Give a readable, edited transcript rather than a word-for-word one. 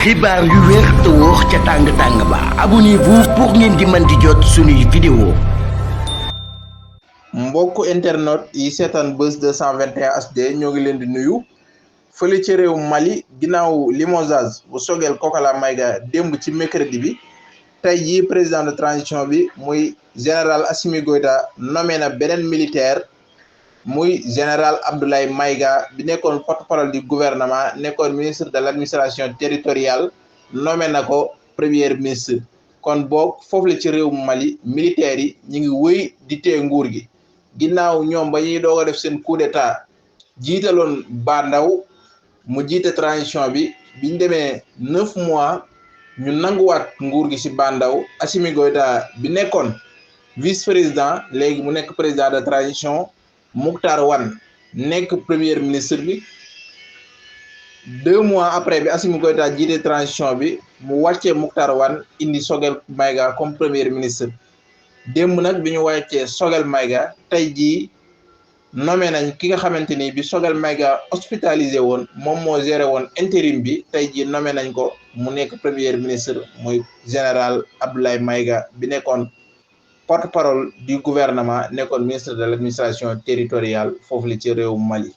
xibaar yu wér te wóor ca tàng ba abonnez-vous pour ngeen di mën di jot suñuy vidéo. mbokku internet yi seetaan Buzz 221 HD ñoo ngi leen di nuyu fële ci réew Mali ginnaaw limogeage bu Choguel Kokala Maïga démb ci mercredi bi tey jii président de transition bi muy général Assimi Goïta nommé na beneen militaire muy général Abdoulaye Maïga bi nekkoon porte-parole du gouvernement nekkoon ministre de l'administration territoriale nommé na ko premier ministre. kon boog foofu la ci réew Mali militaires yi ñu ngi wëy di tee nguur gi ginnaaw ñoom ba ñuy doog a def seen coup d'état jiitaloon Ba Ndaw mu jiite transition bi biñ demee 9 mois ñu nanguwaat nguur gi ci Ba Ndaw Assimi Goïta bi nekkoon vice président léegi mu nekk président de transition Mokhtar Wane nekk premier ministre bi 2 mois après bi Assimi Goïta jiite transition bi mu wàccee Mokhtar Wane indi Choguel Maïga comme premier ministre démb nag bi ñu wàccee Choguel Maïga tey jii nommé nañ ki nga xamante ni bi Choguel Maïga hospitalisé woon moom moo géré woon intérim bi tey jii nommé nañ ko mu nekk premier ministre muy général Abdoulaye Maïga bi nekkoon porte-parole du gouvernement nekkoon ministre de l'administration territoriale foofu la ci réew Mali.